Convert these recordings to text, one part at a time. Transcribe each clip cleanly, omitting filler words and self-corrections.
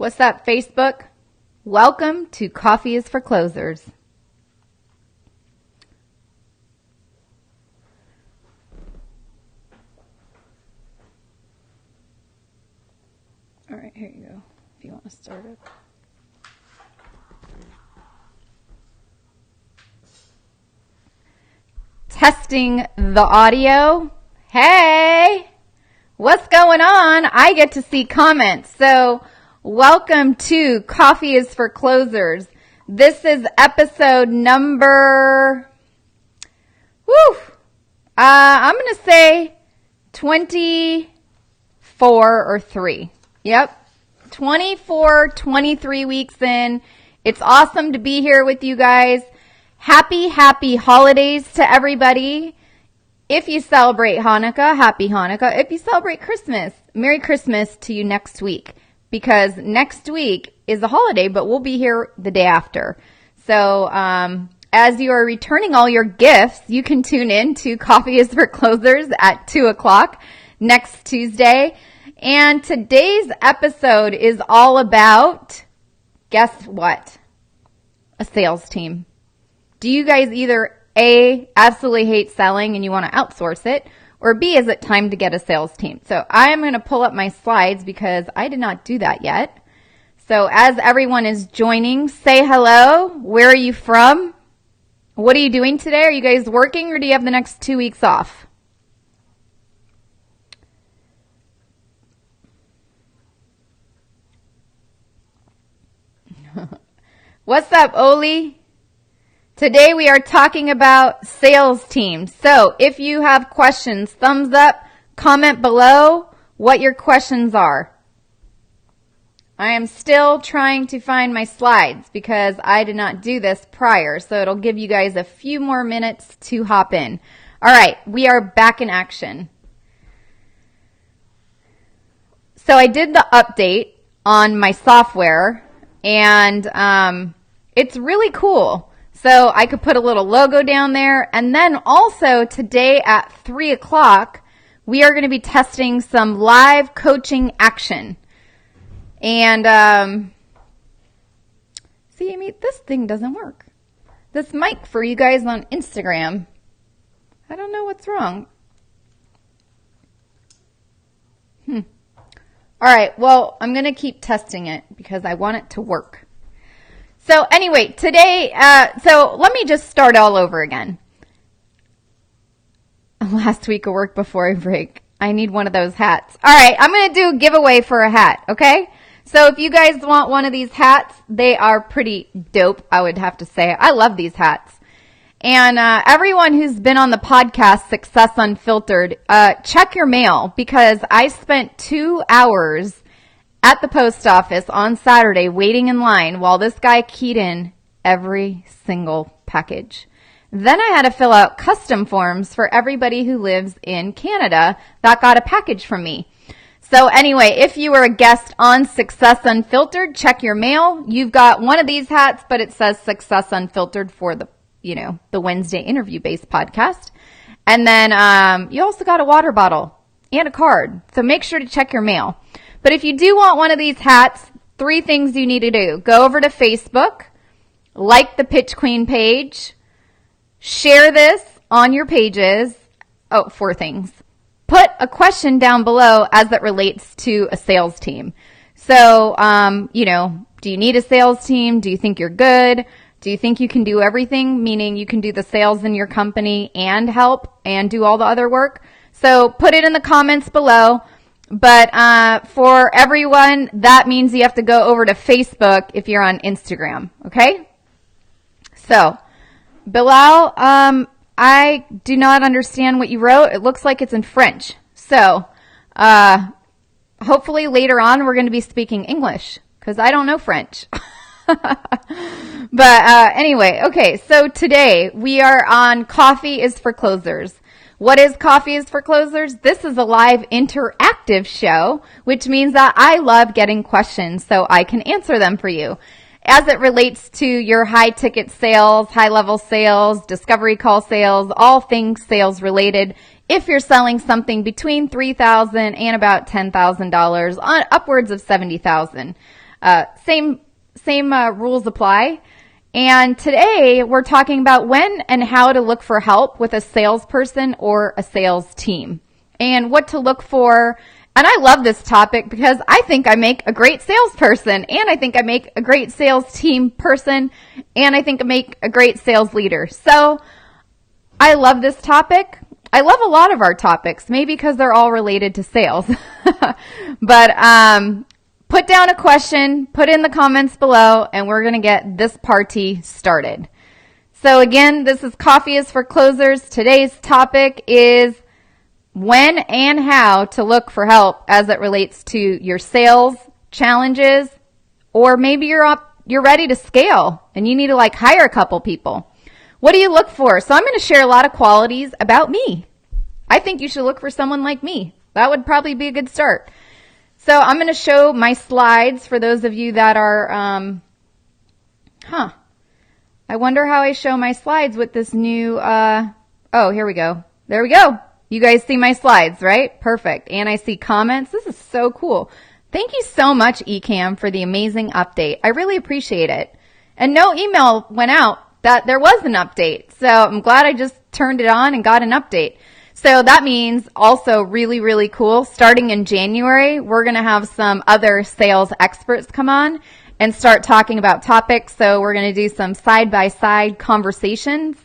What's up, Facebook? Welcome to Coffee is for Closers. All right, here you go, if you want to start it. Testing the audio. Hey, what's going on? I get to see comments. So welcome to Coffee is for Closers. This is episode number, I'm going to say 24 or 3. Yep, 23 weeks in. It's awesome to be here with you guys. Happy holidays to everybody. If you celebrate Hanukkah, happy Hanukkah. If you celebrate Christmas, Merry Christmas to you next week. Because next week is a holiday, but we'll be here the day after. So as you are returning all your gifts, you can tune in to Coffee is for Closers at 2 o'clock next Tuesday. And today's episode is all about, guess what? A sales team. Do you guys either A, absolutely hate selling and you want to outsource it, or B, is it time to get a sales team? So I am going to pull up my slides because I did not do that yet. So as everyone is joining, say hello. Where are you from? What are you doing today? Are you guys working or do you have the next 2 weeks off? What's up, Oli? Today we are talking about sales teams. So if you have questions, thumbs up, comment below what your questions are. I am still trying to find my slides because I did not do this prior, so it'll give you guys a few more minutes to hop in. All right, we are back in action. So I did the update on my software, and it's really cool. So I could put a little logo down there. And then also today at 3 o'clock, we are going to be testing some live coaching action. And see, Amy, this thing doesn't work. This mic for you guys on Instagram, I don't know what's wrong. All right, well, I'm going to keep testing it because I want it to work. So anyway, today, so let me just start all over again. Last week of work before I break. I need one of those hats. All right, I'm going to do a giveaway for a hat, okay? So if you guys want one of these hats, they are pretty dope, I would have to say. I love these hats. And everyone who's been on the podcast, Success Unfiltered, check your mail because I spent 2 hours at the post office on Saturday waiting in line while this guy keyed in every single package. Then I had to fill out custom forms for everybody who lives in Canada that got a package from me. So anyway, if you were a guest on Success Unfiltered, check your mail. You've got one of these hats, but it says Success Unfiltered for the Wednesday interview-based podcast. And then you also got a water bottle and a card. So make sure to check your mail. But if you do want one of these hats, 3 things you need to do. Go over to Facebook, like the Pitch Queen page, share this on your pages. 4 things. Put a question down below as it relates to a sales team. So, do you need a sales team? Do you think you're good? Do you think you can do everything? Meaning you can do the sales in your company and help and do all the other work. So put it in the comments below. But for everyone, that means you have to go over to Facebook if you're on Instagram, okay? So, Bilal, I do not understand what you wrote. It looks like it's in French. So, hopefully later on we're going to be speaking English because I don't know French. But anyway, okay, so today we are on Coffee is for Closers. What is Coffee is for Closers? This is a live interactive show, which means that I love getting questions so I can answer them for you. As it relates to your high ticket sales, high level sales, discovery call sales, all things sales related, if you're selling something between $3,000 and about $10,000 on upwards of $70,000. Same rules apply. And today we're talking about when and how to look for help with a salesperson or a sales team and what to look for. And I love this topic because I think I make a great salesperson, and I think I make a great sales team person, and I think I make a great sales leader. So I love this topic. I love a lot of our topics, maybe because they're all related to sales. But put down a question, put in the comments below, and we're going to get this party started. So again, this is Coffee is for Closers. Today's topic is when and how to look for help as it relates to your sales challenges, or maybe you're ready to scale and you need to hire a couple people. What do you look for? So I'm going to share a lot of qualities about me. I think you should look for someone like me. That would probably be a good start. So I'm going to show my slides for those of you that are, I wonder how I show my slides with this new, oh, here we go. There we go. You guys see my slides, right? Perfect. And I see comments. This is so cool. Thank you so much, eCam, for the amazing update. I really appreciate it. And no email went out that there was an update. So I'm glad I just turned it on and got an update. So that means also really, really cool. Starting in January, we're going to have some other sales experts come on and start talking about topics. So we're going to do some side-by-side conversations.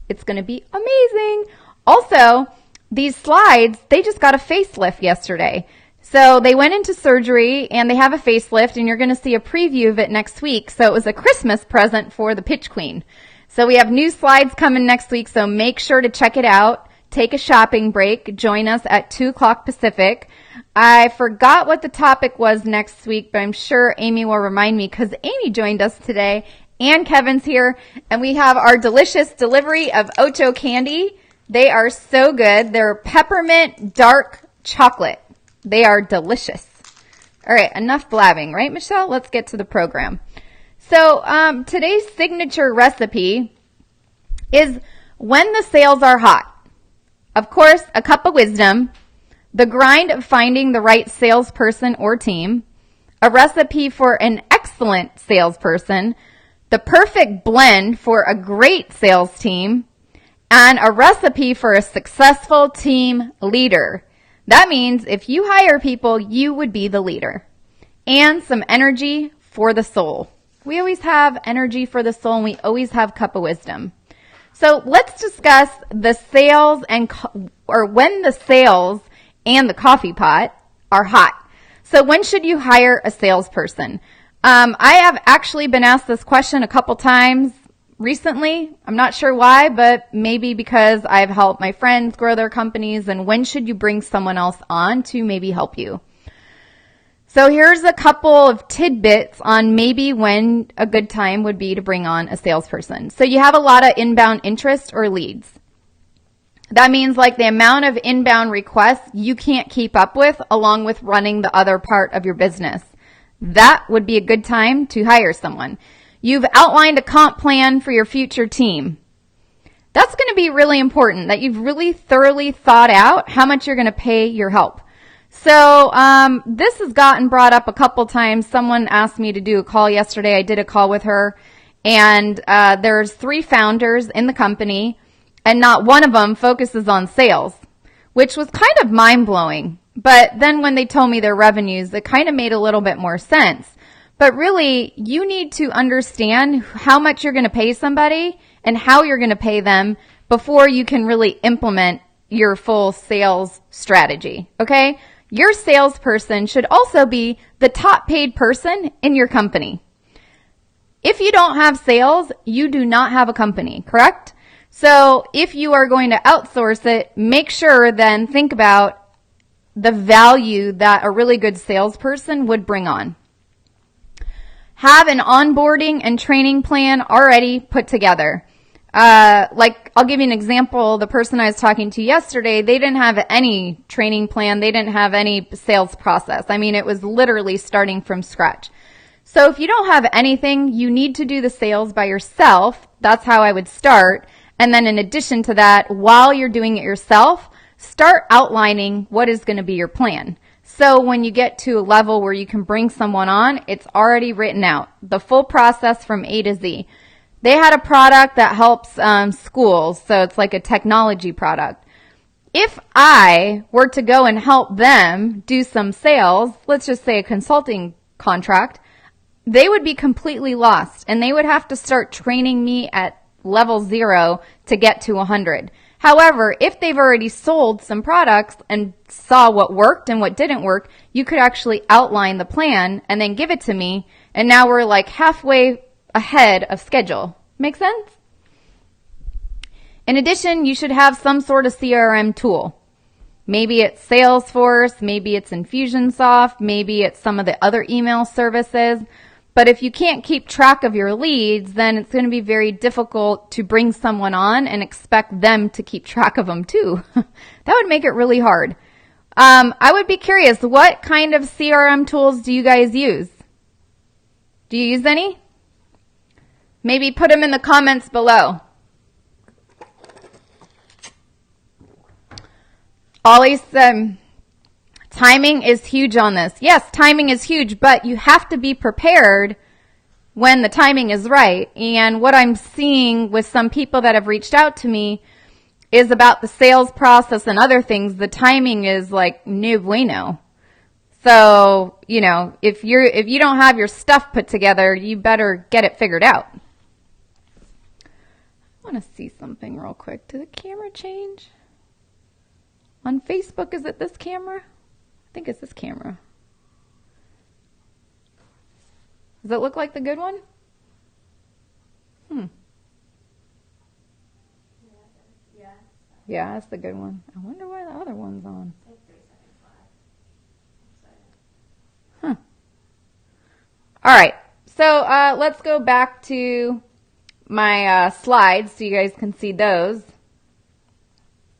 It's going to be amazing. Also, these slides, they just got a facelift yesterday. So they went into surgery and they have a facelift, and you're going to see a preview of it next week. So it was a Christmas present for the Pitch Queen. So we have new slides coming next week, so make sure to check it out. Take a shopping break. Join us at 2 o'clock Pacific. I forgot what the topic was next week, but I'm sure Amy will remind me because Amy joined us today and Kevin's here. And we have our delicious delivery of Ocho candy. They are so good. They're peppermint dark chocolate. They are delicious. All right, enough blabbing, right, Michelle? Let's get to the program. So today's signature recipe is when the sales are hot. Of course, a cup of wisdom, the grind of finding the right salesperson or team, a recipe for an excellent salesperson, the perfect blend for a great sales team, and a recipe for a successful team leader. That means if you hire people, you would be the leader. And some energy for the soul. We always have energy for the soul, and we always have cup of wisdom. So let's discuss the sales or when the sales and the coffee pot are hot. So when should you hire a salesperson? I have actually been asked this question a couple times recently. I'm not sure why, but maybe because I've helped my friends grow their companies. And when should you bring someone else on to maybe help you? So here's a couple of tidbits on maybe when a good time would be to bring on a salesperson. So you have a lot of inbound interest or leads. That means the amount of inbound requests you can't keep up with along with running the other part of your business. That would be a good time to hire someone. You've outlined a comp plan for your future team. That's going to be really important, that you've really thoroughly thought out how much you're going to pay your help. So this has gotten brought up a couple times. Someone asked me to do a call yesterday. I did a call with her, and there's 3 founders in the company, and not one of them focuses on sales, which was kind of mind-blowing. But then when they told me their revenues, it kind of made a little bit more sense. But really, you need to understand how much you're going to pay somebody and how you're going to pay them before you can really implement your full sales strategy, okay? Your salesperson should also be the top paid person in your company. If you don't have sales, you do not have a company, correct? So if you are going to outsource it, make sure then think about the value that a really good salesperson would bring on. Have an onboarding and training plan already put together. I'll give you an example. The person I was talking to yesterday, they didn't have any training plan. They didn't have any sales process. I mean, it was literally starting from scratch. So if you don't have anything, you need to do the sales by yourself. That's how I would start. And then in addition to that, while you're doing it yourself, start outlining what is going to be your plan. So when you get to a level where you can bring someone on, it's already written out. The full process from A to Z. They had a product that helps schools, so it's like a technology product. If I were to go and help them do some sales, let's just say a consulting contract, they would be completely lost, and they would have to start training me at level 0 to get to 100. However, if they've already sold some products and saw what worked and what didn't work, you could actually outline the plan and then give it to me, and now we're like halfway ahead of schedule. Make sense? In addition, you should have some sort of CRM tool. Maybe it's Salesforce, maybe it's Infusionsoft, maybe it's some of the other email services. But if you can't keep track of your leads, then it's going to be very difficult to bring someone on and expect them to keep track of them too. That would make it really hard. I would be curious, what kind of CRM tools do you guys use? Do you use any? Maybe put them in the comments below. Ollie said, timing is huge on this. Yes, timing is huge, but you have to be prepared when the timing is right. And what I'm seeing with some people that have reached out to me is about the sales process and other things. The timing is like no bueno. So, if you don't have your stuff put together, you better get it figured out. I want to see something real quick. Did the camera change? On Facebook, is it this camera? I think it's this camera. Does it look like the good one? Yeah, that's the good one. I wonder why the other one's on. All right. So let's go back to my slides so you guys can see those.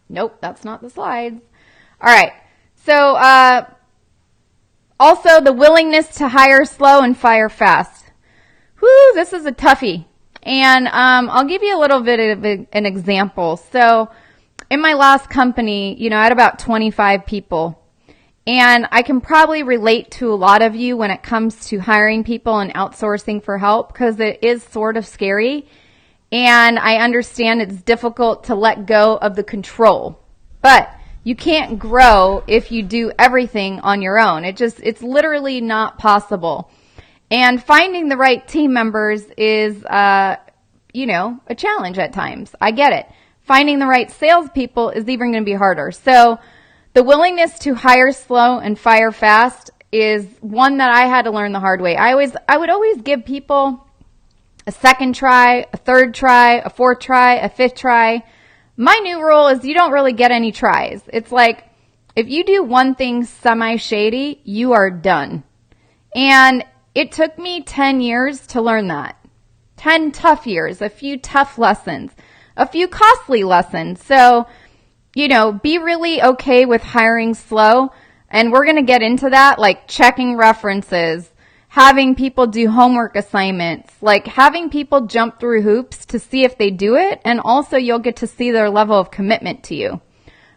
Nope, that's not the slides. All right. So also the willingness to hire slow and fire fast. Whoo, this is a toughie. And I'll give you a little bit of an example. So in my last company, I had about 25 people. And I can probably relate to a lot of you when it comes to hiring people and outsourcing for help, because it is sort of scary. And I understand it's difficult to let go of the control. But you can't grow if you do everything on your own. It's literally not possible. And finding the right team members is, a challenge at times. I get it. Finding the right salespeople is even going to be harder. So the willingness to hire slow and fire fast is one that I had to learn the hard way. I would always give people a second try, a third try, a fourth try, a fifth try. My new rule is you don't really get any tries. It's like if you do one thing semi-shady, you are done. And it took me 10 years to learn that. 10 tough years, a few tough lessons, a few costly lessons. So, be really okay with hiring slow. And we're going to get into that, like checking references, having people do homework assignments, like having people jump through hoops to see if they do it. And also you'll get to see their level of commitment to you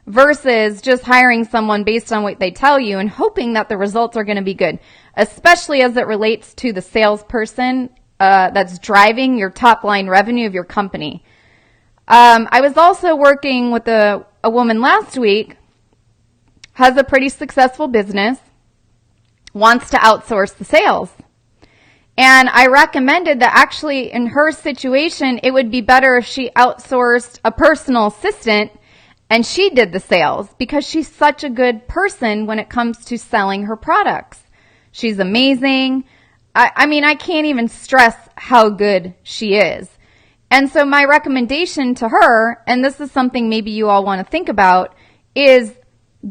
versus just hiring someone based on what they tell you and hoping that the results are going to be good, especially as it relates to the salesperson that's driving your top line revenue of your company. I was also working with a woman last week, has a pretty successful business, wants to outsource the sales. And I recommended that actually in her situation, it would be better if she outsourced a personal assistant and she did the sales because she's such a good person when it comes to selling her products. She's amazing. I can't even stress how good she is. And so my recommendation to her, and this is something maybe you all want to think about, is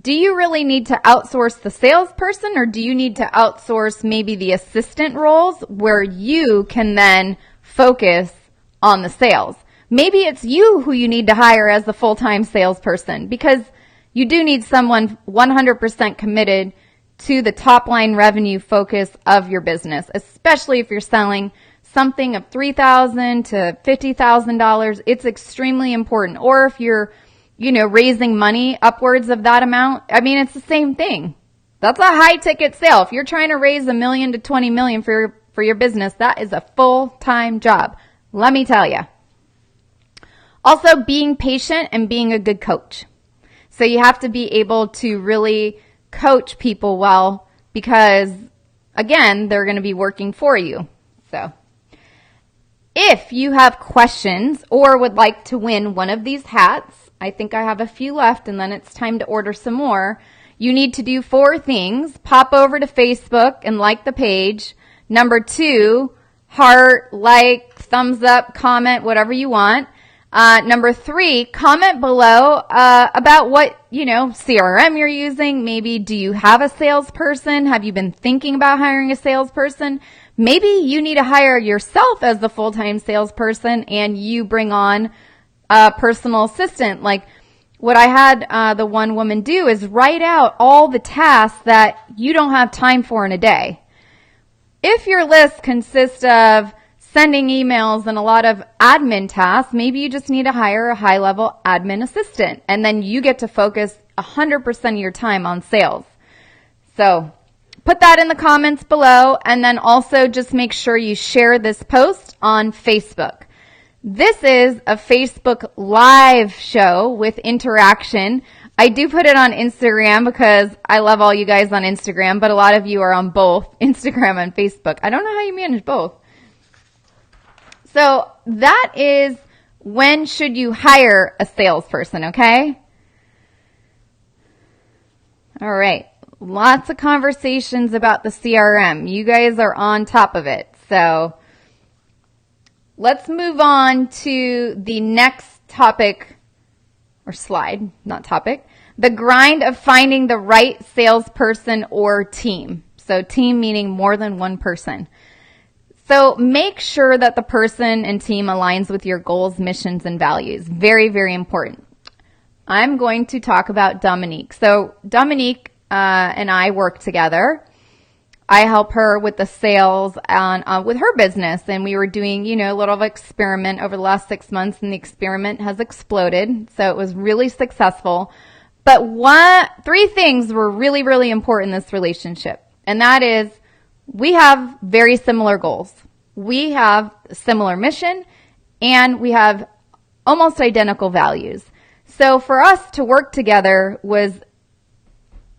do you really need to outsource the salesperson or do you need to outsource maybe the assistant roles where you can then focus on the sales? Maybe it's you who you need to hire as the full-time salesperson because you do need someone 100% committed to the top-line revenue focus of your business, especially if you're selling something of $3,000 to $50,000. It's extremely important. Or if you're raising money upwards of that amount, it's the same thing. That's a high ticket sale. If you're trying to raise $1 million to $20 million for your business, that is a full-time job. Let me tell you. Also, being patient and being a good coach. So you have to be able to really coach people well because, again, they're going to be working for you. So if you have questions or would like to win one of these hats, I think I have a few left and then it's time to order some more. You need to do 4 things. Pop over to Facebook and like the page. Number 2, heart, like, thumbs up, comment, whatever you want. Number 3, comment below about what, CRM you're using. Maybe do you have a salesperson? Have you been thinking about hiring a salesperson? Maybe you need to hire yourself as the full-time salesperson and you bring on a personal assistant. Like what I had the one woman do is write out all the tasks that you don't have time for in a day. If your list consists of sending emails and a lot of admin tasks, maybe you just need to hire a high-level admin assistant, and then you get to focus 100% of your time on sales. So put that in the comments below, and then also just make sure you share this post on Facebook. This is a Facebook Live show with interaction. I do put it on Instagram because I love all you guys on Instagram, but a lot of you are on both Instagram and Facebook. I don't know how you manage both. So that is when should you hire a salesperson, okay? All right. Lots of conversations about the CRM. You guys are on top of it. So let's move on to the next topic or slide, not topic. The grind of finding the right salesperson or team. So team meaning more than one person. So make sure that the person and team aligns with your goals, missions, and values. Very, very important. I'm going to talk about Dominique. So Dominique and I work together. I help her with the sales on with her business, and we were doing, a little experiment over the last 6 months, and the experiment has exploded. So it was really successful. But 3 things were really, really important in this relationship, and that is we have very similar goals. We have a similar mission, and we have almost identical values. So for us to work together was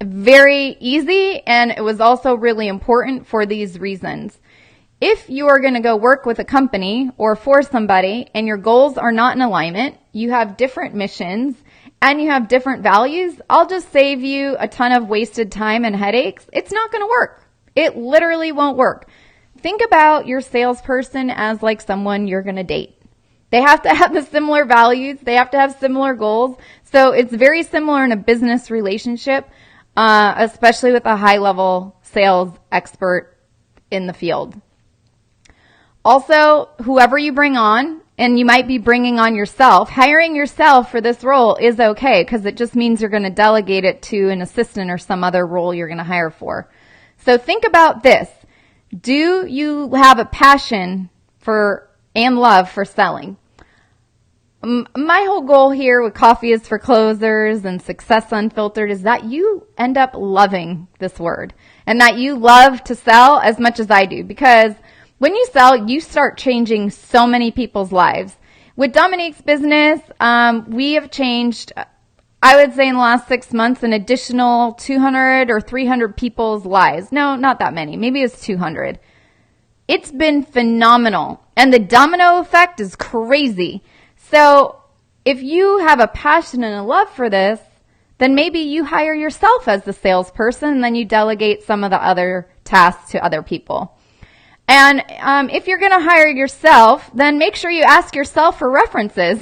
very easy, and it was also really important for these reasons. If you are going to go work with a company or for somebody and your goals are not in alignment, you have different missions, and you have different values, I'll just save you a ton of wasted time and headaches. It's not going to work. It literally won't work. Think about your salesperson as like someone you're going to date. They have to have the similar values. They have to have similar goals. So it's very similar in a business relationship, especially with a high-level sales expert in the field. Also, whoever you bring on, and you might be bringing on yourself, hiring yourself for this role is okay because it just means you're going to delegate it to an assistant or some other role you're going to hire for. So think about this. Do you have a passion for and love for selling? My whole goal here with Coffee is for Closers and Success Unfiltered is that you end up loving this word and that you love to sell as much as I do, because when you sell, you start changing so many people's lives. With Dominique's business, we have changed, I would say in the last 6 months, an additional 200 or 300 people's lives. No, not that many. Maybe it's 200. It's been phenomenal. And the domino effect is crazy. So if you have a passion and a love for this, then maybe you hire yourself as the salesperson and then you delegate some of the other tasks to other people. And if you're going to hire yourself, then make sure you ask yourself for references.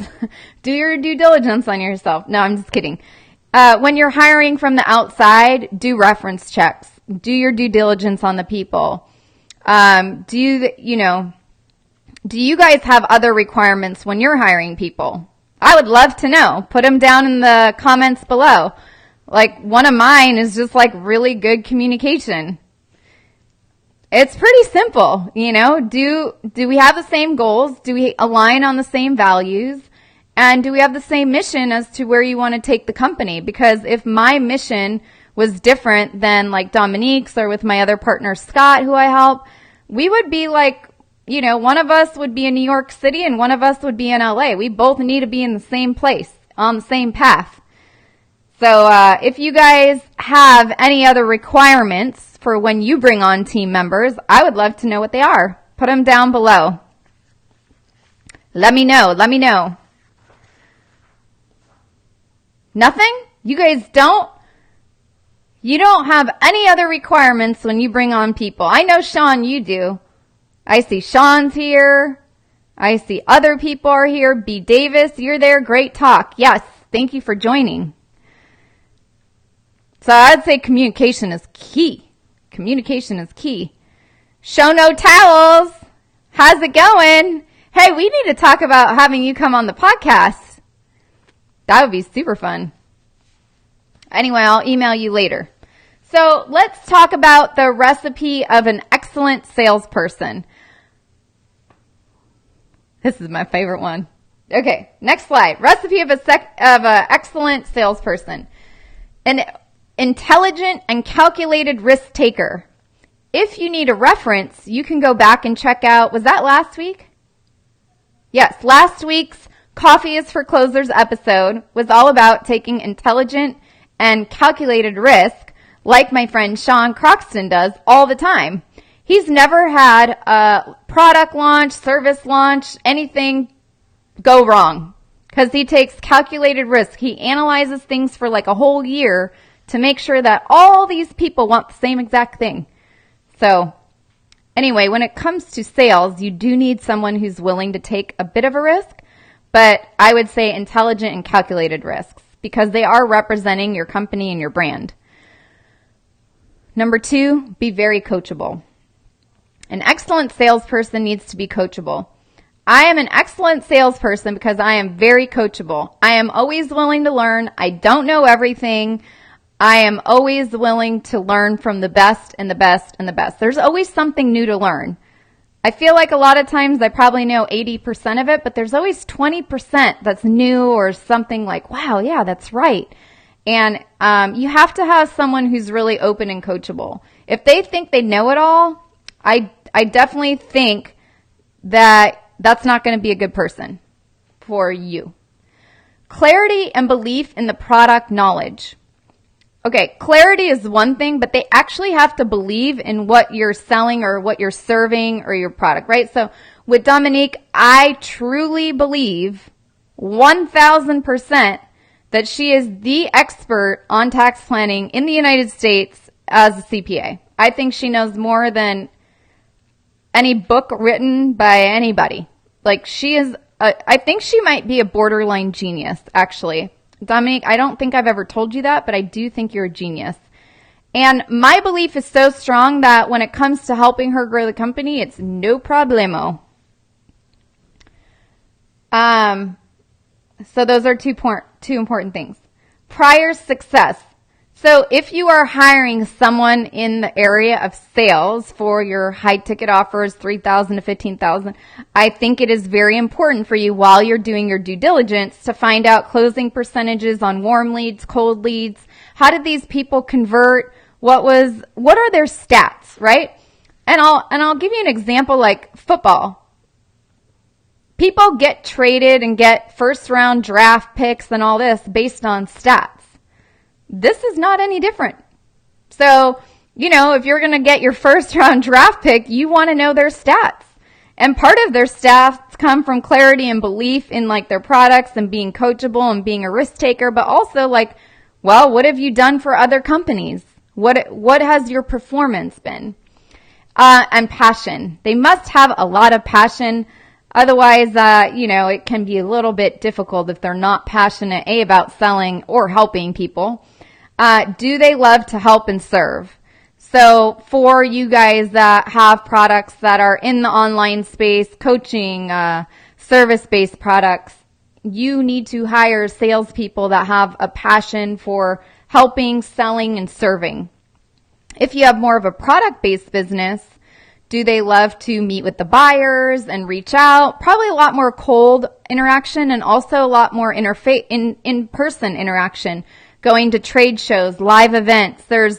Do your due diligence on yourself. No, I'm just kidding. When you're hiring from the outside, do reference checks. Do your due diligence on the people. Do you guys have other requirements when you're hiring people? I would love to know. Put them down in the comments below. Like one of mine is just like really good communication. It's pretty simple, Do we have the same goals? Do we align on the same values? And do we have the same mission as to where you want to take the company? Because if my mission was different than like Dominique's or with my other partner, Scott, who I help, we would be like, one of us would be in New York City and one of us would be in LA. We both need to be in the same place, on the same path. So if you guys have any other requirements for when you bring on team members, I would love to know what they are. Put them down below. Let me know. Nothing? You guys don't? You don't have any other requirements when you bring on people. I know, Sean, you do. I see Sean's here. I see other people are here. B. Davis, you're there. Great talk. Yes, thank you for joining. So I'd say communication is key. Communication is key. Show no towels. How's it going? Hey, we need to talk about having you come on the podcast. That would be super fun. Anyway, I'll email you later. So let's talk about the recipe of an excellent salesperson. This is my favorite one. Okay, next slide. Recipe of an excellent salesperson. An intelligent and calculated risk taker. If you need a reference, you can go back and check out, was that last week? Yes, last week's Coffee is for Closers episode was all about taking intelligent and calculated risk, like my friend Sean Croxton does all the time. He's never had a product launch, service launch, anything go wrong because he takes calculated risk. He analyzes things for like a whole year to make sure that all these people want the same exact thing. So anyway, when it comes to sales, you do need someone who's willing to take a bit of a risk, but I would say intelligent and calculated risks because they are representing your company and your brand. Number 2, be very coachable. An excellent salesperson needs to be coachable. I am an excellent salesperson because I am very coachable. I am always willing to learn. I don't know everything. I am always willing to learn from the best and the best and the best. There's always something new to learn. I feel like a lot of times I probably know 80% of it, but there's always 20% that's new or something like, wow, yeah, that's right. And you have to have someone who's really open and coachable. If they think they know it all, I definitely think that that's not going to be a good person for you. Clarity and belief in the product knowledge. Okay, clarity is one thing, but they actually have to believe in what you're selling or what you're serving or your product, right? So with Dominique, I truly believe 1,000% that she is the expert on tax planning in the United States as a CPA. I think she knows more than any book written by anybody. Like she is, I think she might be a borderline genius, actually. Dominique, I don't think I've ever told you that, but I do think you're a genius. And my belief is so strong that when it comes to helping her grow the company, it's no problemo. So those are two important things. Prior success. So if you are hiring someone in the area of sales for your high ticket offers, $3,000 to $15,000, I think it is very important for you while you're doing your due diligence to find out closing percentages on warm leads, cold leads. How did these people convert? What are their stats, right? And I'll give you an example like football. People get traded and get first round draft picks and all this based on stats. This is not any different. So, if you're going to get your first round draft pick, you want to know their stats. And part of their stats come from clarity and belief in like their products and being coachable and being a risk taker, but also like, well, what have you done for other companies? What has your performance been? And passion. They must have a lot of passion. Otherwise, it can be a little bit difficult if they're not passionate, about selling or helping people. Do they love to help and serve? So for you guys that have products that are in the online space, coaching, service-based products, you need to hire salespeople that have a passion for helping, selling, and serving. If you have more of a product-based business, Do they love to meet with the buyers and reach out? Probably a lot more cold interaction and also a lot more in-person interaction, going to trade shows, live events. There's,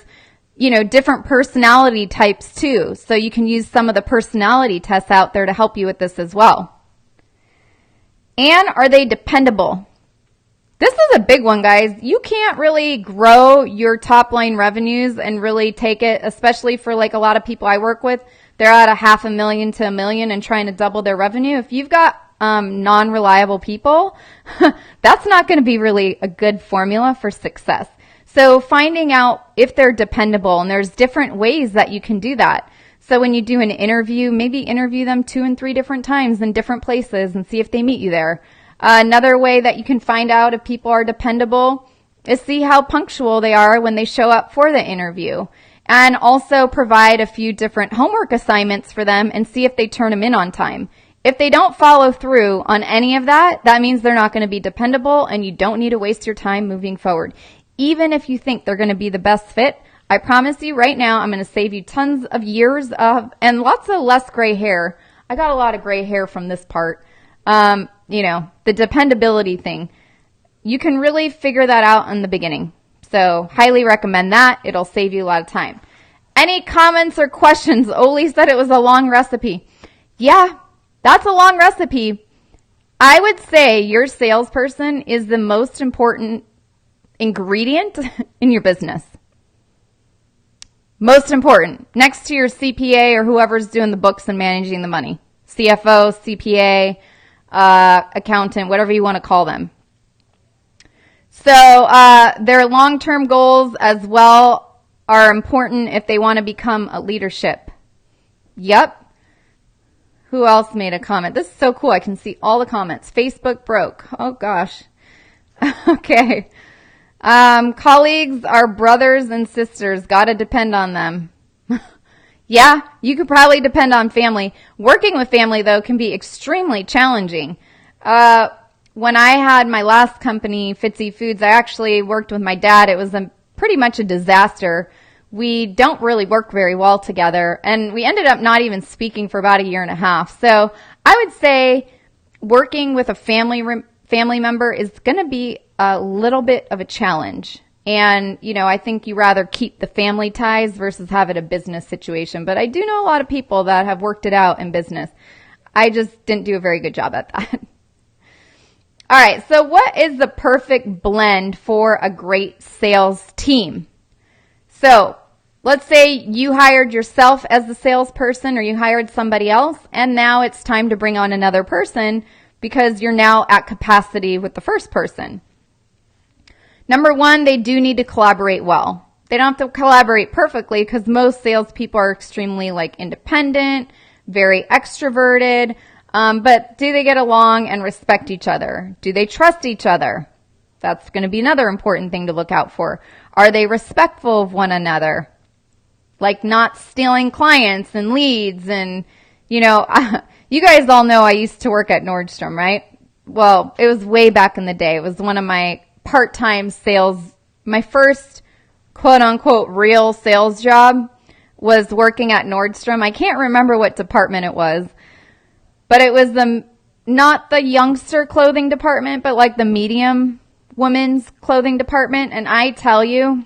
different personality types too. So you can use some of the personality tests out there to help you with this as well. And are they dependable? This is a big one, guys. You can't really grow your top line revenues and really take it, especially for like a lot of people I work with. They're at $500,000 to $1 million and trying to double their revenue. If you've got non-reliable people, that's not going to be really a good formula for success. So finding out if they're dependable, and there's different ways that you can do that. So when you do an interview, maybe interview them 2 and 3 different times in different places and see if they meet you there. Another way that you can find out if people are dependable is see how punctual they are when they show up for the interview. And also provide a few different homework assignments for them and see if they turn them in on time. If they don't follow through on any of that, that means they're not going to be dependable and you don't need to waste your time moving forward. Even if you think they're going to be the best fit, I promise you right now, I'm going to save you tons of years of, and lots of less gray hair. I got a lot of gray hair from this part. The dependability thing. You can really figure that out in the beginning. So highly recommend that. It'll save you a lot of time. Any comments or questions? Oli said it was a long recipe. Yeah, that's a long recipe. I would say your salesperson is the most important ingredient in your business. Most important. Next to your CPA or whoever's doing the books and managing the money. CFO, CPA, accountant, whatever you want to call them. So their long-term goals as well are important if they want to become a leadership. Yep. Who else made a comment? This is so cool. I can see all the comments. Facebook broke. Oh, gosh. Okay. Colleagues are brothers and sisters. Got to depend on them. Yeah, you could probably depend on family. Working with family, though, can be extremely challenging. When I had my last company, Fitzy Foods, I actually worked with my dad. It was pretty much a disaster. We don't really work very well together, and we ended up not even speaking for about 1.5 years. So I would say working with a family member is going to be a little bit of a challenge. And, I think you rather keep the family ties versus have it a business situation. But I do know a lot of people that have worked it out in business. I just didn't do a very good job at that. All right, so what is the perfect blend for a great sales team? So let's say you hired yourself as the salesperson or you hired somebody else, and now it's time to bring on another person because you're now at capacity with the first person. Number one, they do need to collaborate well. They don't have to collaborate perfectly because most salespeople are extremely independent, very extroverted. But do they get along and respect each other? Do they trust each other? That's going to be another important thing to look out for. Are they respectful of one another? Like not stealing clients and leads and, you guys all know I used to work at Nordstrom, right? Well, it was way back in the day. It was one of my part-time sales, my first quote-unquote real sales job was working at Nordstrom. I can't remember what department it was. But it was not the youngster clothing department, but the medium women's clothing department. And I tell you,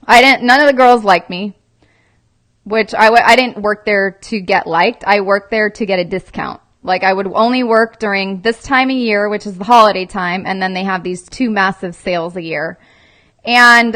none of the girls liked me, which I didn't work there to get liked. I worked there to get a discount. I would only work during this time of year, which is the holiday time. And then they have these 2 massive sales a year. And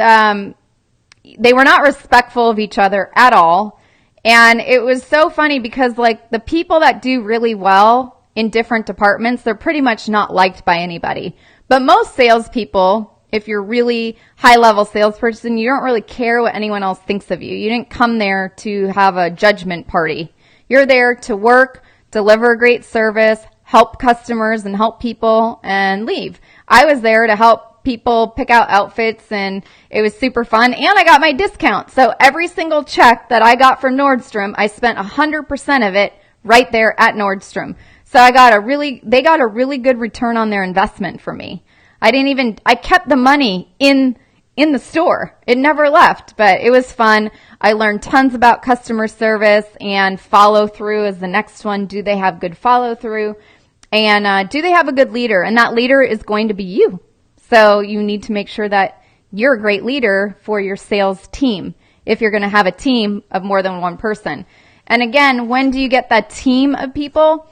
they were not respectful of each other at all. And it was so funny because the people that do really well in different departments, they're pretty much not liked by anybody. But most salespeople, if you're really high level salesperson, you don't really care what anyone else thinks of you. You didn't come there to have a judgment party. You're there to work, deliver great service, help customers and help people and leave. I was there to help people pick out outfits and it was super fun and I got my discount. So every single check that I got from Nordstrom, I spent 100% of it right there at Nordstrom. So they got a really good return on their investment for me. I kept the money in in the store. It never left, but it was fun. I learned tons about customer service, and follow through is the next one. Do they have good follow through? And do they have a good leader? And that leader is going to be you. So you need to make sure that you're a great leader for your sales team if you're going to have a team of more than one person. And again, when do you get that team of people?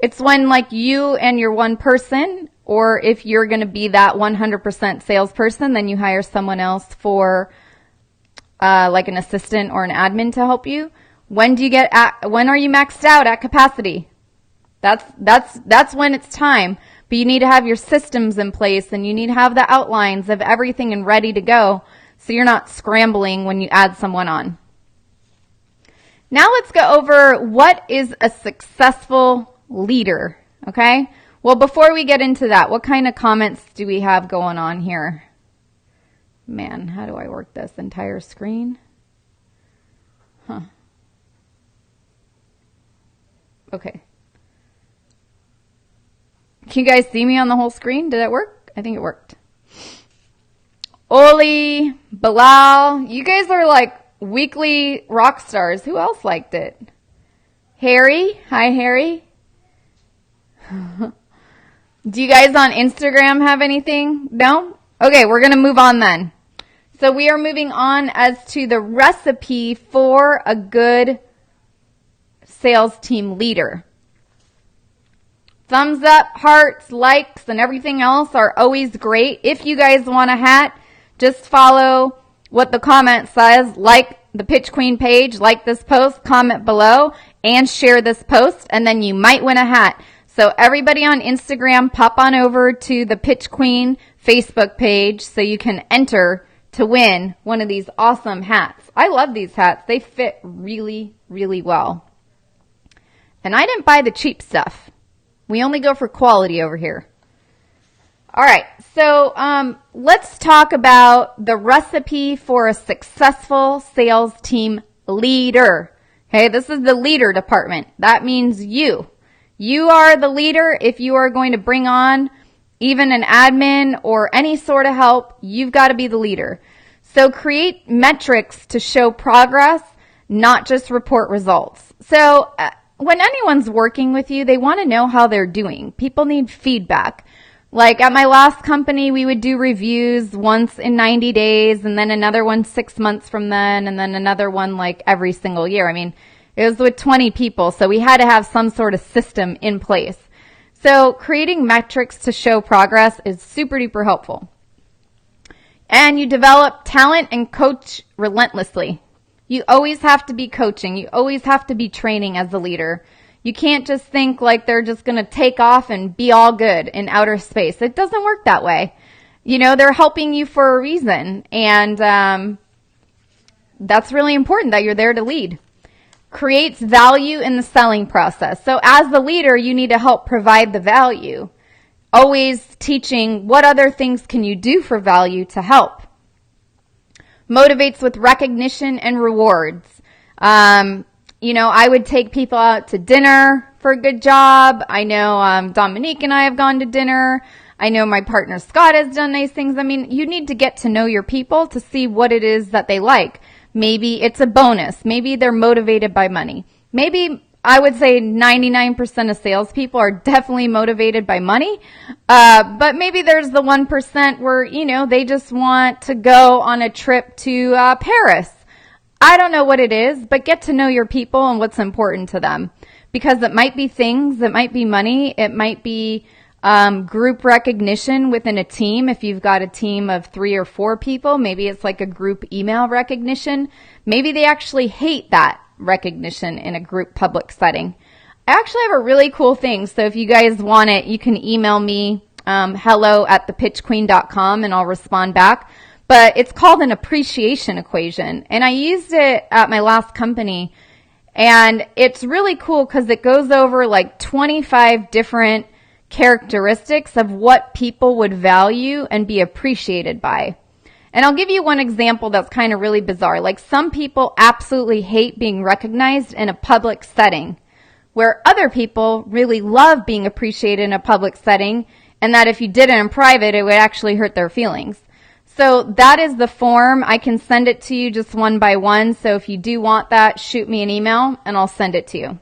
It's when like you and your one person, or if you're going to be that 100% salesperson, then you hire someone else for like an assistant or an admin to help you. When are you maxed out at capacity? That's when it's time. But you need to have your systems in place, and you need to have the outlines of everything and ready to go, so you're not scrambling when you add someone on. Now let's go over what is a successful leader, okay? Well, before we get into that, what kind of comments do we have going on here? Man, how do I work this entire screen? Okay. Can you guys see me on the whole screen? Did that work? I think it worked. Oli, Bilal, you guys are like weekly rock stars. Who else liked it? Harry. Hi, Harry. Do you guys on Instagram have anything? No? Okay, we're going to move on then. So we are moving on as to the recipe for a good sales team leader. Thumbs up, hearts, likes, and everything else are always great. If you guys want a hat, just follow what the comment says. Like the Pitch Queen page, like this post, comment below, and share this post, and then you might win a hat. So everybody on Instagram, pop on over to the Pitch Queen Facebook page so you can enter to win one of these awesome hats. I love these hats. They fit really, really well. And I didn't buy the cheap stuff. We only go for quality over here. All right, so let's talk about the recipe for a successful sales team leader. Okay, this is the leader department. That means you. You are the leader. If you are going to bring on even an admin or any sort of help, you've got to be the leader. So create metrics to show progress, not just report results. So when anyone's working with you, they want to know how they're doing. People need feedback. Like at my last company, we would do reviews once in 90 days, and then another one 6 months from then, and then another one like every single year. I mean, it was with 20 people, so we had to have some sort of system in place. So creating metrics to show progress is super duper helpful. And you develop talent and coach relentlessly. You always have to be coaching. You always have to be training as a leader. You can't just think like they're just going to take off and be all good in outer space. It doesn't work that way. You know, they're helping you for a reason. And that's really important that you're there to lead. Creates value in the selling process. So as the leader, you need to help provide the value. Always teaching what other things can you do for value to help. Motivates with recognition and rewards. You know, I would take people out to dinner for a good job. I know Dominique and I have gone to dinner. I know my partner Scott has done nice things. I mean, you need to get to know your people to see what it is that they like. Maybe it's a bonus. Maybe they're motivated by money. Maybe I would say 99% of salespeople are definitely motivated by money. But maybe there's the 1% where, you know, they just want to go on a trip to Paris. I don't know what it is, but get to know your people and what's important to them. Because it might be things, it might be money, it might be group recognition within a team. If you've got a team of 3 or 4 people, maybe it's like a group email recognition. Maybe they actually hate that recognition in a group public setting. I actually have a really cool thing. So if you guys want it, you can email me hello@thepitchqueen.com and I'll respond back. But it's called an appreciation equation. And I used it at my last company. And it's really cool because it goes over like 25 different characteristics of what people would value and be appreciated by. And I'll give you one example that's kind of really bizarre. Like some people absolutely hate being recognized in a public setting, where other people really love being appreciated in a public setting, and that if you did it in private, it would actually hurt their feelings. So that is the form. I can send it to you just one by one. So if you do want that, shoot me an email and I'll send it to you.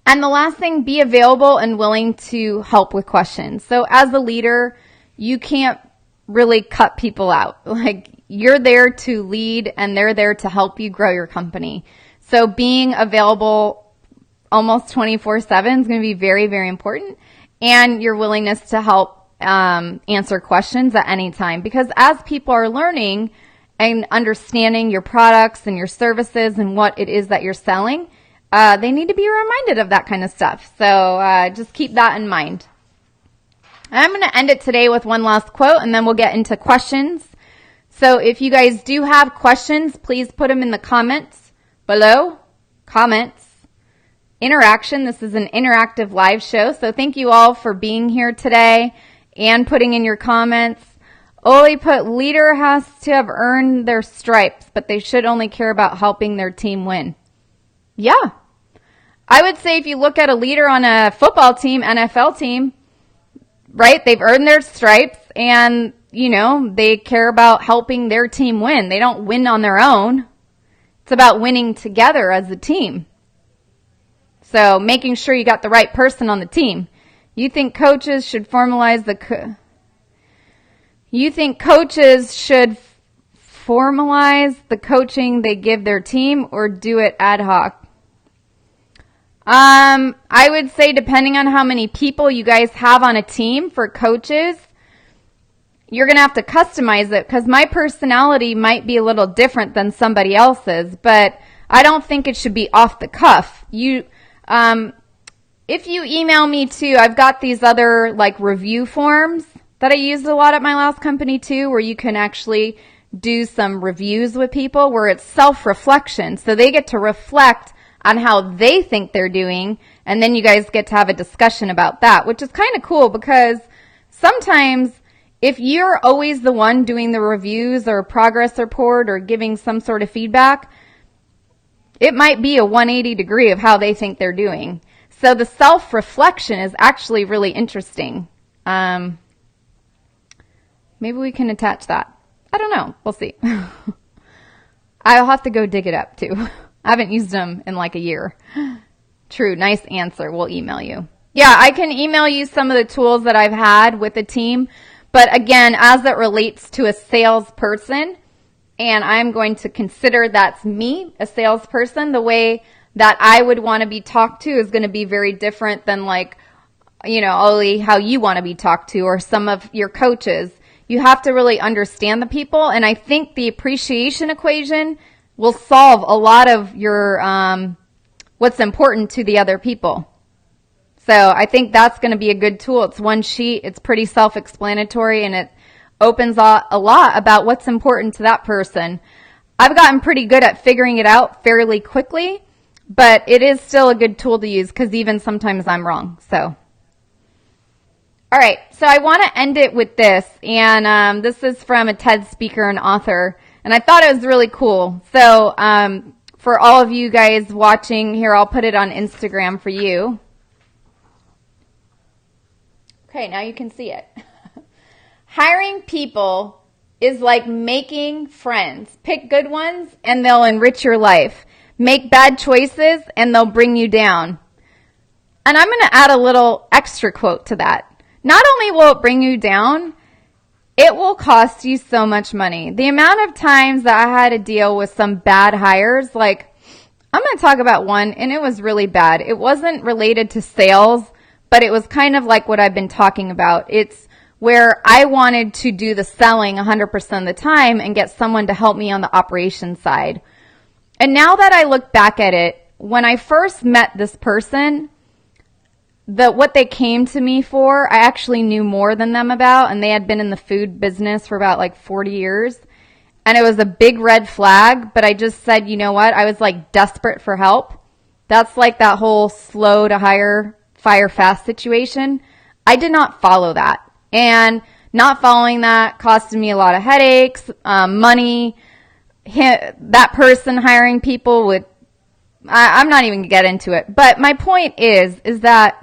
And the last thing, be available and willing to help with questions. So as a leader, you can't really cut people out. Like, you're there to lead and they're there to help you grow your company. So being available almost 24/7 is going to be very, very important. And your willingness to help answer questions at any time. Because as people are learning and understanding your products and your services and what it is that you're selling, they need to be reminded of that kind of stuff. So just keep that in mind. I'm going to end it today with one last quote, and then we'll get into questions. So if you guys do have questions, please put them in the comments below. Comments. Interaction. This is an interactive live show. So thank you all for being here today and putting in your comments. Oli put, leader has to have earned their stripes, but they should only care about helping their team win. Yeah. I would say if you look at a leader on a football team, NFL team, right, they've earned their stripes and, you know, they care about helping their team win. They don't win on their own. It's about winning together as a team. So making sure you got the right person on the team. You think coaches should formalize the coaching they give their team or do it ad hoc? I would say depending on how many people you guys have on a team for coaches, you're going to have to customize it because my personality might be a little different than somebody else's, but I don't think it should be off the cuff. If you email me too, I've got these other like review forms that I used a lot at my last company too, where you can actually do some reviews with people where it's self-reflection. So they get to reflect on how they think they're doing, and then you guys get to have a discussion about that, which is kind of cool because sometimes if you're always the one doing the reviews or progress report or giving some sort of feedback, it might be a 180 degree of how they think they're doing. So the self-reflection is actually really interesting. Maybe we can attach that. I don't know. We'll see. I'll have to go dig it up too. I haven't used them in like a year. True. Nice answer. We'll email you. Yeah, I can email you some of the tools that I've had with the team. But again, as it relates to a salesperson, and I'm going to consider that's me, a salesperson, the way that I would want to be talked to is going to be very different than like, you know, Oli, how you want to be talked to or some of your coaches. You have to really understand the people. And I think the appreciation equation will solve a lot of your, what's important to the other people. So I think that's going to be a good tool. It's one sheet. It's pretty self-explanatory and it opens a lot about what's important to that person. I've gotten pretty good at figuring it out fairly quickly, but it is still a good tool to use because even sometimes I'm wrong. So, all right. So I want to end it with this, and this is from a TED speaker and author, and I thought it was really cool. So for all of you guys watching here, I'll put it on Instagram for you. Okay, now you can see it. Hiring people is like making friends. Pick good ones and they'll enrich your life. Make bad choices and they'll bring you down. And I'm going to add a little extra quote to that. Not only will it bring you down, it will cost you so much money. The amount of times that I had to deal with some bad hires, like I'm going to talk about one and it was really bad. It wasn't related to sales, but it was kind of like what I've been talking about. It's where I wanted to do the selling 100% of the time and get someone to help me on the operations side. And now that I look back at it, when I first met this person, what they came to me for, I actually knew more than them about, and they had been in the food business for about like 40 years. And it was a big red flag, but I just said, you know what? I was like desperate for help. That's like that whole slow to hire, fire fast situation. I did not follow that. And not following that costed me a lot of headaches, money. That person hiring people would, I'm not even going to get into it. But my point is that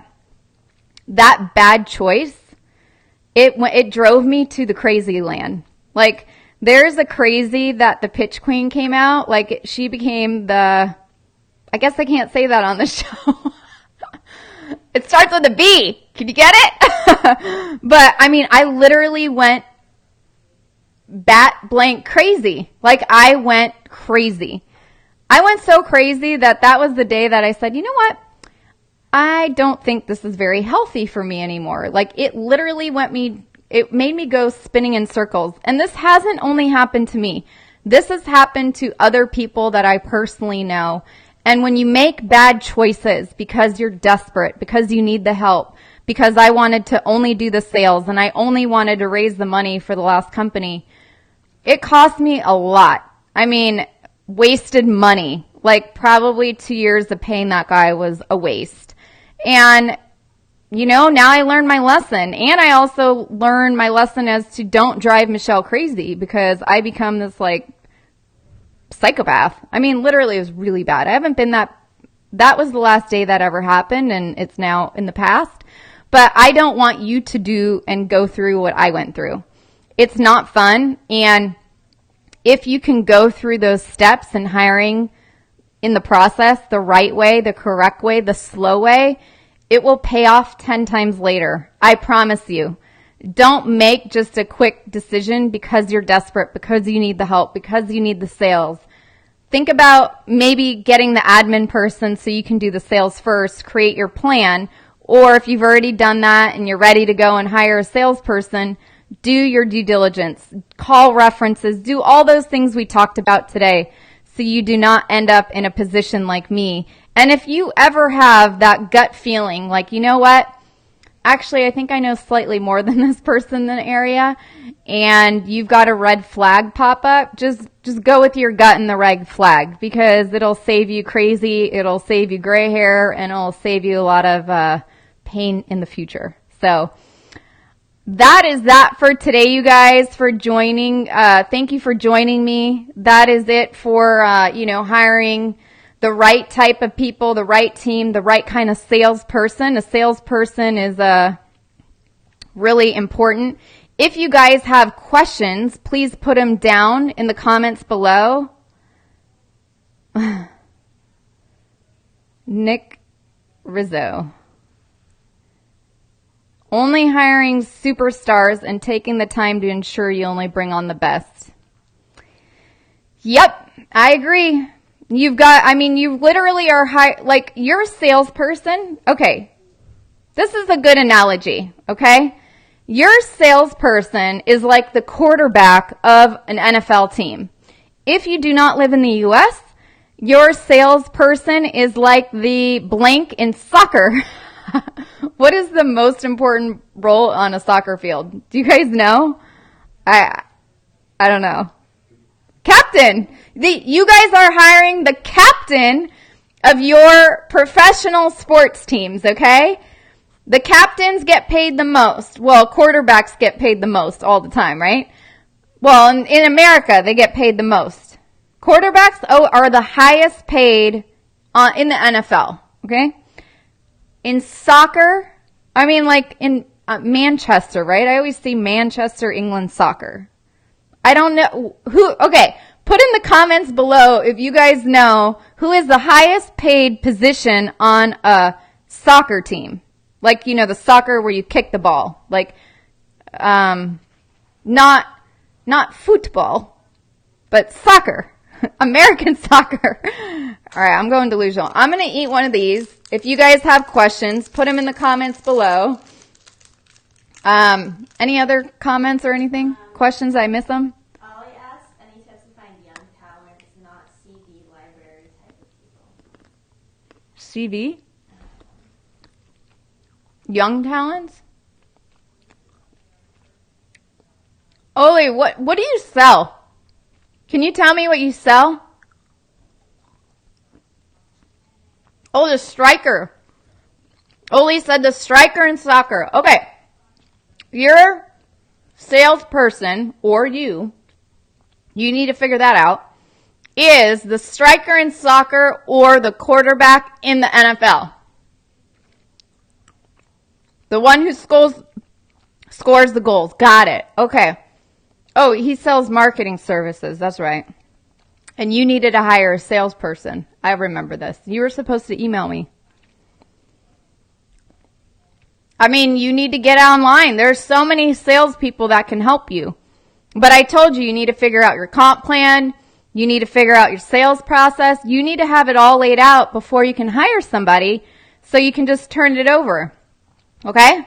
bad choice it drove me to the crazy land. Like, there's a crazy that the pitch queen came out. Like, she became I guess I can't say that on the show. It starts with a B. Can you get it? But, I mean, I literally went bat blank crazy. Like, I went crazy. I went so crazy that was the day that I said, you know what? I don't think this is very healthy for me anymore. Like, it literally it made me go spinning in circles. And this hasn't only happened to me. This has happened to other people that I personally know. And when you make bad choices because you're desperate, because you need the help, because I wanted to only do the sales and I only wanted to raise the money for the last company, it cost me a lot. I mean, wasted money. Like, probably 2 years of paying that guy was a waste. And, you know, now I learned my lesson. And I also learned my lesson as to don't drive Michelle crazy, because I become this, like, psychopath. I mean, literally, it was really bad. I haven't been that was the last day that ever happened, and it's now in the past. But I don't want you to do and go through what I went through. It's not fun. And if you can go through those steps in hiring in the process the right way, the correct way, the slow way, it will pay off 10 times later. I promise you. Don't make just a quick decision because you're desperate, because you need the help, because you need the sales. Think about maybe getting the admin person so you can do the sales first, create your plan. Or if you've already done that and you're ready to go and hire a salesperson, do your due diligence, call references, do all those things we talked about today so you do not end up in a position like me. And if you ever have that gut feeling like, you know what, actually, I think I know slightly more than this person in the area, and you've got a red flag pop up, just go with your gut and the red flag, because it'll save you crazy, it'll save you gray hair, and it'll save you a lot of pain in the future. So that is that for today, you guys, for joining. Thank you for joining me. That is it for, hiring the right type of people, the right team, the right kind of salesperson. A salesperson is really important. If you guys have questions, please put them down in the comments below. Nick Rizzo. Only hiring superstars and taking the time to ensure you only bring on the best. Yep, I agree. You literally are you're a salesperson. Okay, this is a good analogy, okay? Your salesperson is like the quarterback of an NFL team. If you do not live in the U.S., your salesperson is like the blank in soccer. What is the most important role on a soccer field? Do you guys know? I don't know. Captain. You guys are hiring the captain of your professional sports teams, okay? The captains get paid the most. Well, quarterbacks get paid the most all the time, right? Well, in America, they get paid the most. Quarterbacks are the highest paid in the NFL, okay? In soccer, in Manchester, right? I always see Manchester, England soccer. I don't know okay, put in the comments below if you guys know who is the highest paid position on a soccer team. Like, the soccer where you kick the ball. Like, not football, but soccer. American soccer. All right, I'm going delusional. I'm going to eat one of these. If you guys have questions, put them in the comments below. Any other comments or anything? Questions? I miss them? Ollie asks, any tips to find young talent, not CV library type of people? CV? Young talents? Oli, what do you sell? Can you tell me what you sell? Oh, the striker. Oli said the striker in soccer. Okay. Your salesperson, or you need to figure that out, is the striker in soccer or the quarterback in the NFL. The one who Scores the goals. Got it. Okay. Oh, he sells marketing services. That's right. And you needed to hire a salesperson. I remember this. You were supposed to email me. I mean, you need to get online. There's so many salespeople that can help you. But I told you, you need to figure out your comp plan. You need to figure out your sales process. You need to have it all laid out before you can hire somebody so you can just turn it over. Okay?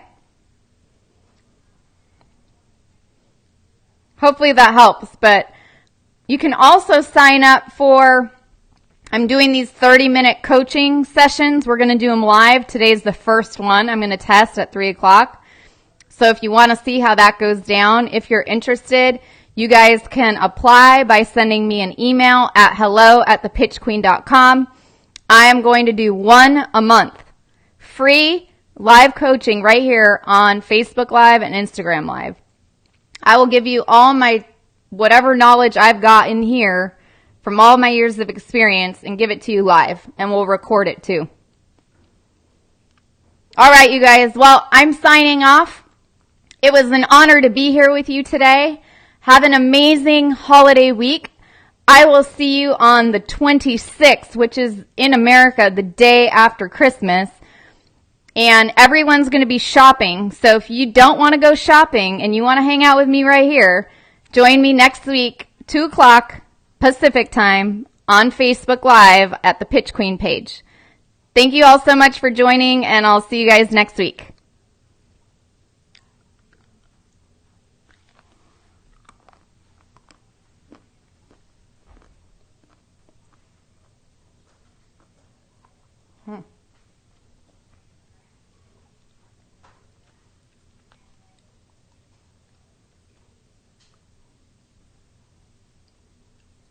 Hopefully that helps. But you can also sign up for, I'm doing these 30-minute coaching sessions. We're going to do them live. Today's the first one. I'm going to test at 3 o'clock. So if you want to see how that goes down, if you're interested, you guys can apply by sending me an email at hello@thepitchqueen.com. I am going to do one a month. Free live coaching right here on Facebook Live and Instagram Live. I will give you all my whatever knowledge I've got in here from all my years of experience and give it to you live, and we'll record it too. All right, you guys. Well, I'm signing off. It was an honor to be here with you today. Have an amazing holiday week. I will see you on the 26th, which is in America the day after Christmas. And everyone's going to be shopping. So if you don't want to go shopping and you want to hang out with me right here, join me next week, 2 o'clock Pacific time on Facebook Live at the Pitch Queen page. Thank you all so much for joining, and I'll see you guys next week.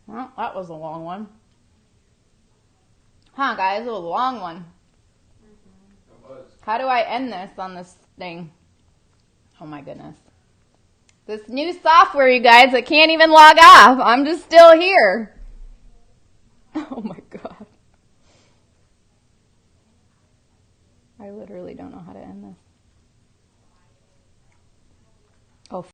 Well, that was a long one. Huh, guys? It was a long one. It was. How do I end this on this thing? Oh, my goodness. This new software, you guys, that can't even log off. I'm just still here. Oh, my God. I literally don't know how to end this.